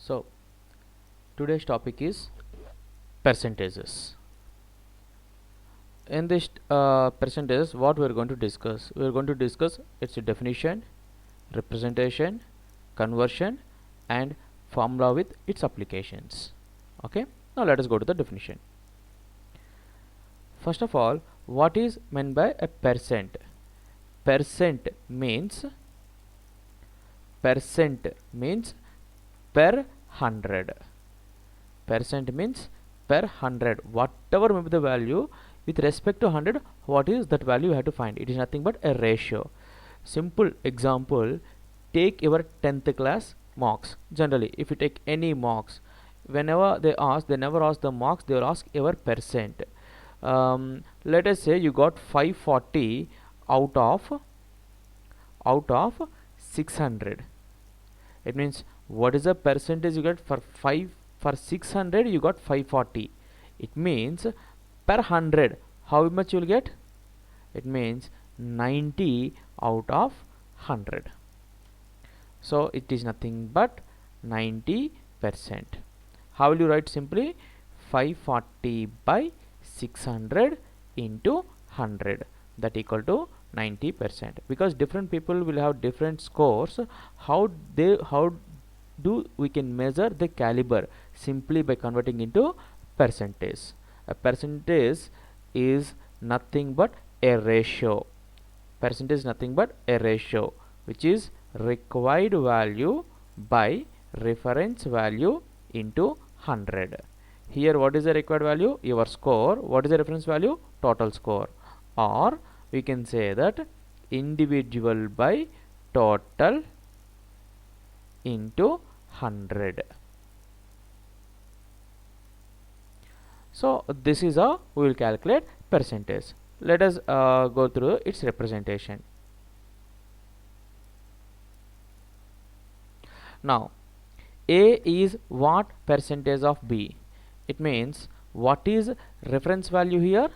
So today's topic is percentages. In this percentages, what we are going to discuss? We are going to discuss its definition, representation, conversion, and formula with its applications. Okay. Now let us go to the definition. First of all, what is meant by a percent? Percent means per 100. Percent means per 100. Whatever may be the value with respect to 100, what is that value you have to find? It is nothing but a ratio. Simple example, take your 10th class marks. Generally, if you take any marks, whenever they never ask the marks, they will ask your percent. Let us say you got 540 out of 600. It means what is the percentage you get for 600? You got 540. It means per 100 how much you will get? It means 90 out of 100. So it is nothing but 90%. How will you write? Simply 540 by 600 into 100, that equal to 90%. Because different people will have different scores, how do we can measure the caliber? Simply by converting into percentage. A percentage is nothing but a ratio. Percentage is nothing but a ratio, which is required value by reference value into 100. Here what is the required value? Your score. What is the reference value? Total score. Or we can say that individual by total into 100. So this is how we will calculate percentage. Let us go through its representation. Now A is what percentage of B? It means what is reference value here?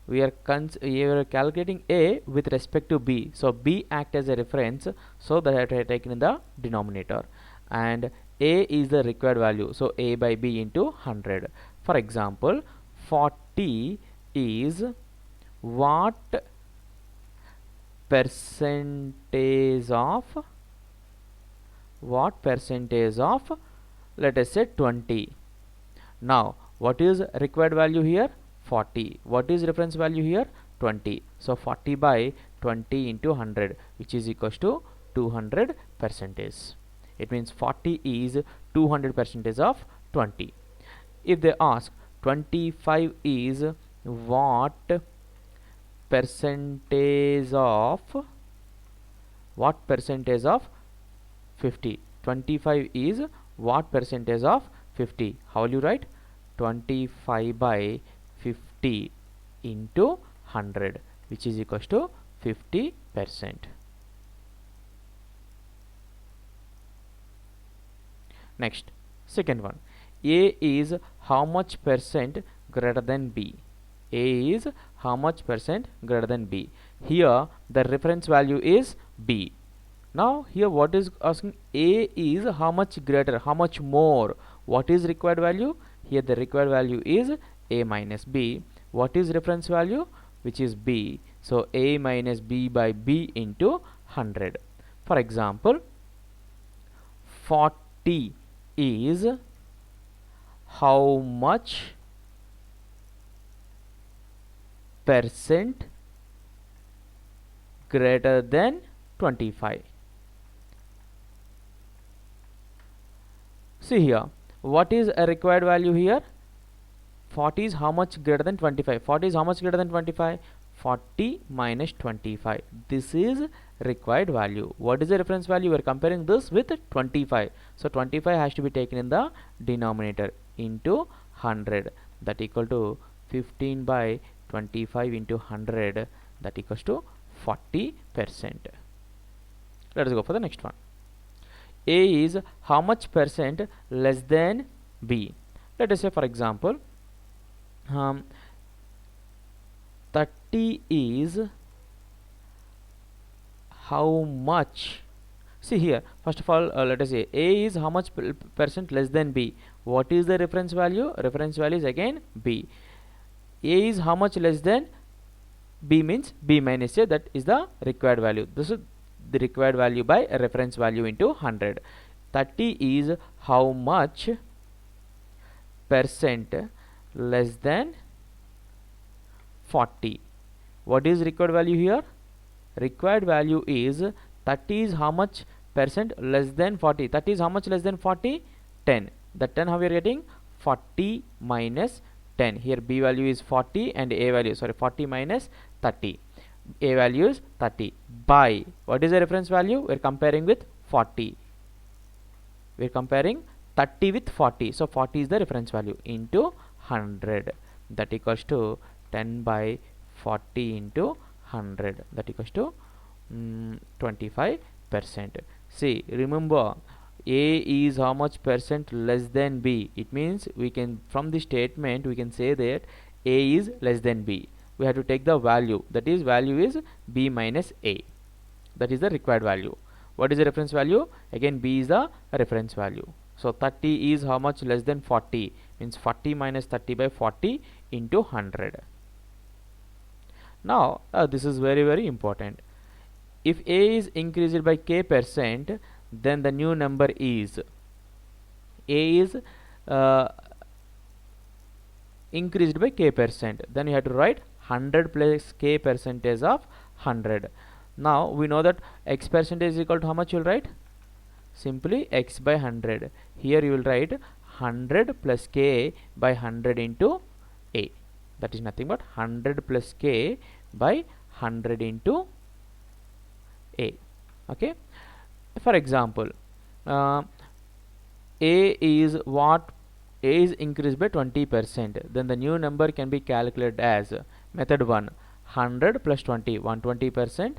We are calculating A with respect to B. So B act as a reference, so that I have taken in the denominator. And A is the required value, so A by B into 100. For example, 40 is what percentage of let us say 20. Now what is required value here? 40. What is reference value here? 20. So 40 by 20 into 100, which is equals to 200 percentage. It means 40 is 200 percentage of 20. If they ask 25 is what percentage of 50? 25 is what percentage of 50? How will you write? 25 by 50 into 100, which is equals to 50%. Next, second one. A is how much percent greater than B? A is how much percent greater than B? Here the reference value is B. Now here what is asking? A is how much greater, how much more? What is required value? Here the required value is A minus B. What is reference value? Which is B. So A minus B by B into 100. For example, 40 is how much percent greater than 25? See here, what is a required value here? 40 is how much greater than 25? 40 is how much greater than 25? 40 minus 25. This is required value. What is the reference value? We are comparing this with 25. So 25 has to be taken in the denominator into 100. That equal to 15 by 25 into 100. That equals to 40%. Let us go for the next one. A is how much percent less than B? Let us say, for example, 30 is how much See here, first of all, let us say A is how much percent less than B. What is the reference value? Reference value is again B. A is how much less than B means B minus A, that is the required value. This is the required value by reference value into 100. 30 is how much percent less than 40. What is required value here? Required value is 30 is how much percent less than 40. 30 is how much less than 40? 10. The 10 how we are getting? 40 minus 10. Here B value is 40 and A value, sorry, 40 minus 30. A value is 30 by, what is the reference value? We are comparing with 40. We are comparing 30 with 40. So 40 is the reference value into 100. That equals to 10 by 40 into 100. That equals to 25%. See, remember, A is how much percent less than B. It means we can, from the statement we can say that A is less than B. We have to take the value, that is value is B minus A. That is the required value. What is the reference value? Again B is the reference value. So 30 is how much less than 40, means 40 minus 30 by 40 into 100. Now this is very important. If A is increased by k percent, then the new number is A is increased by k percent, then you have to write 100 plus k percentage of 100. Now we know that x percentage is equal to how much you will write? Simply x by 100. Here you will write 100 plus k by 100 into A. That is nothing but 100 plus k by 100 into A. Okay. For example, A is what? A is increased by 20%. Then the new number can be calculated as method 1, 100 plus 20, 120%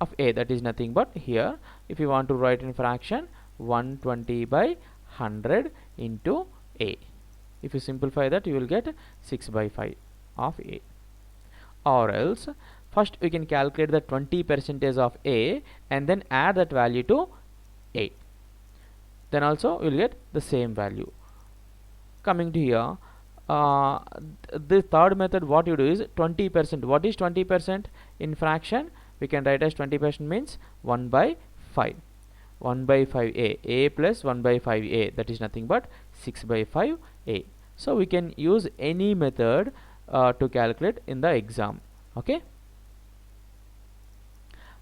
of A. That is nothing but here, if you want to write in fraction, 120 by 100 into A. If you simplify that, you will get 6 by 5 of A. Or else, first we can calculate the 20% of A and then add that value to A. Then also you will get the same value. Coming to here, the third method, what you do is 20%. What is 20% in fraction? We can write as 20% means 1 by 5. 1 by 5A. A plus 1 by 5A. That is nothing but 6 by 5A. So we can use any method to calculate in the exam. Okay.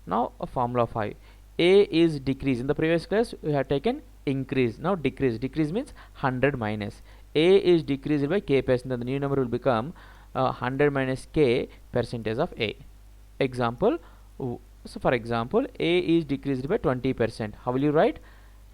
Now formula 5. A is decrease. In the previous class we have taken increase. Now decrease. Decrease means 100 minus. A is decreased by k percent. Then the new number will become 100 minus k percentage of A. Example. So for example, A is decreased by 20%. How will you write?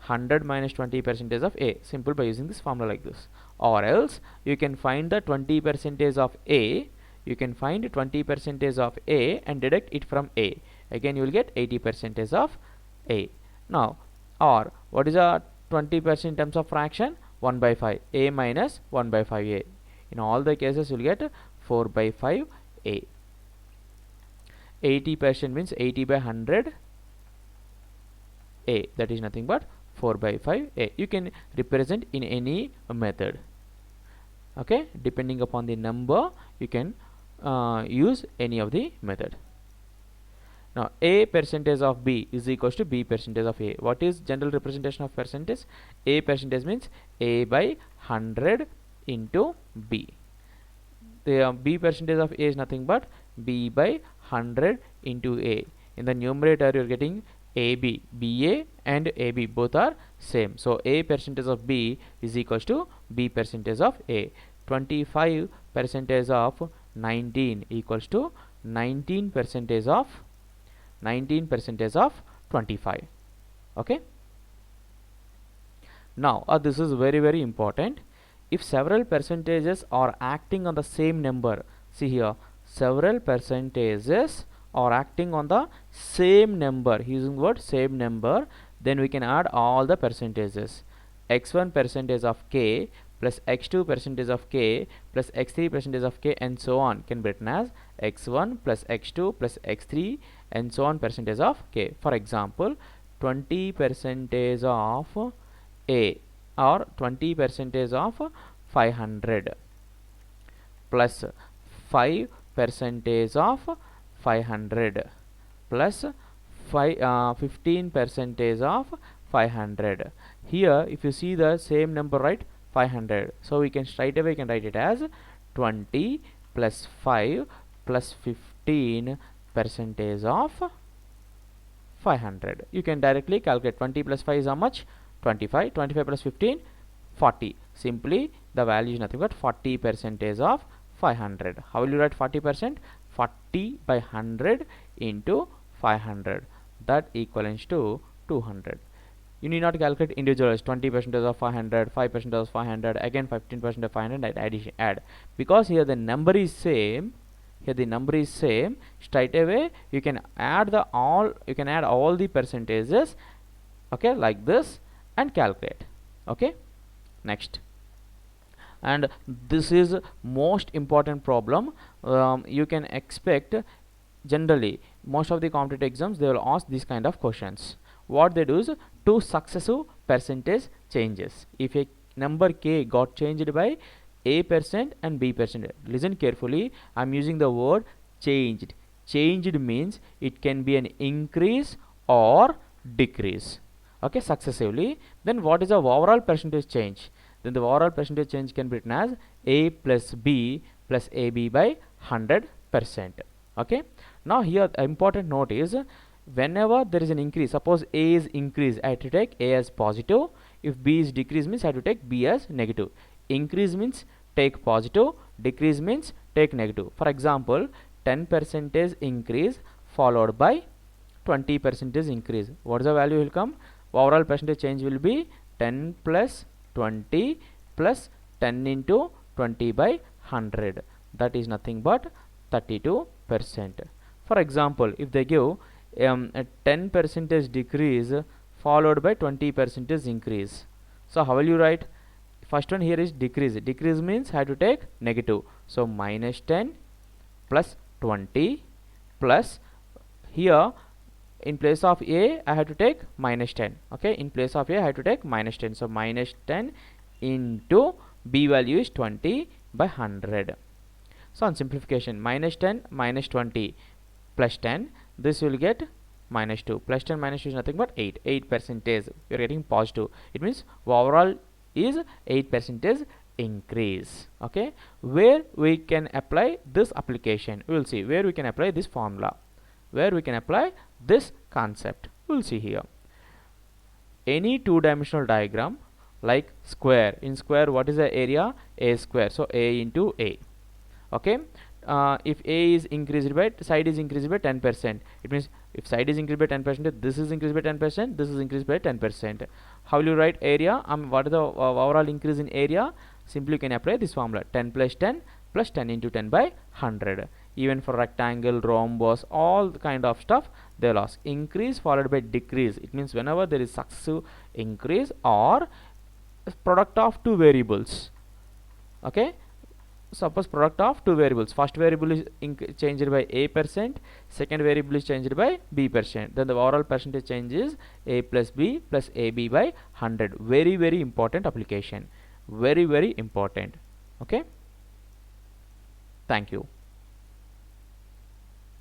100 minus 20% of A. Simple, by using this formula like this. Or else you can find the 20% of A. You can find 20% of A and deduct it from A. Again you will get 80% of A. Now, or what is a 20% in terms of fraction? 1 by 5. A minus 1 by 5A. In all the cases you will get 4 by 5A. 80% means 80 by 100 A. That is nothing but 4 by 5A. You can represent in any method. Okay, depending upon the number you can use any of the method. Now A percentage of B is equals to B percentage of A. What is general representation of percentage? A percentage means A by 100 into B. The B percentage of A is nothing but B by 100 into A. In the numerator you are getting AB, BA and AB, both are same. So A percentage of B is equals to B percentage of A. 25 percentage of 19 equals to 19 percentage of 25. Okay. Now this is very important. If several percentages are acting on the same number, see here, several percentages are acting on the same number, using word same number, then we can add all the percentages. X1 percentage of k plus x2 percentage of k plus x3 percentage of k and so on can be written as x1 plus x2 plus x3 and so on percentage of k. For example, 20 percentage of A or 20 percentage of 500 plus 5 percentage of 500 plus 15 percentage of 500. Here if you see the same number, right, 500, so we can straight away can write it as 20 plus 5 plus 15 percentage of 500. You can directly calculate 20 plus 5 is how much? 25. 25 plus 15, 40. Simply the value is nothing but 40 percentage of 500. How will you write 40%? 40 by 100 into 500, that equivalents to 200. You need not calculate individuals. 20% of 500, 5% of 500, again 15% of 500, and addition add, because here the number is same. Here the number is same. Straight away you can add all the percentages, okay, like this, and calculate. Okay, next. And this is most important problem. You can expect, generally most of the competitive exams, they will ask these kind of questions. What they do is two successive percentage changes. If a number k got changed by a% and b%, listen carefully, I am using the word changed. Changed means it can be an increase or decrease, okay, successively. Then what is the overall percentage change? Then the overall percentage change can be written as a plus b plus ab by 100%. Okay, now here the important note is, whenever there is an increase, suppose a is increase, I have to take a as positive. If b is decrease means I have to take b as negative. Increase means take positive, decrease means take negative. For example, 10% increase followed by 20% increase. What is the value will come? Overall percentage change will be 10 plus 20 plus 10 into 20 by 100. That is nothing but 32%. For example, if they give a 10% decrease followed by 20% increase, so how will you write? First one here is decrease. Decrease means I have to take negative, so minus 10 plus 20 plus, here in place of a I have to take minus 10. Okay, in place of a I have to take minus 10, so minus 10 into b value is 20 by 100. So on simplification, minus 10 minus 20 plus 10, this will get minus 2. Plus 10 minus 2 is nothing but 8%. We are getting positive. It means overall is 8% increase. Okay, where we can apply this application, we will see where we can apply this formula, where we can apply this concept. We will see here. Any two-dimensional diagram like square, in square what is the area? A square, so a into a. Okay, if a is increased by, side is increased by 10%, it means if side is increased by 10%, this is increased by 10%, this is increased by 10%. How will you write area? What is the overall increase in area? Simply you can apply this formula, 10 plus 10 plus 10 into 10 by 100. Even for rectangle, rhombus, all the kind of stuff, they will ask increase followed by decrease. It means whenever there is successive increase or product of two variables. Okay, suppose product of two variables, first variable is changed by a%, second variable is changed by b%, then the overall percentage change is a plus b plus ab by 100. Very very important application, very very important. Okay, thank you.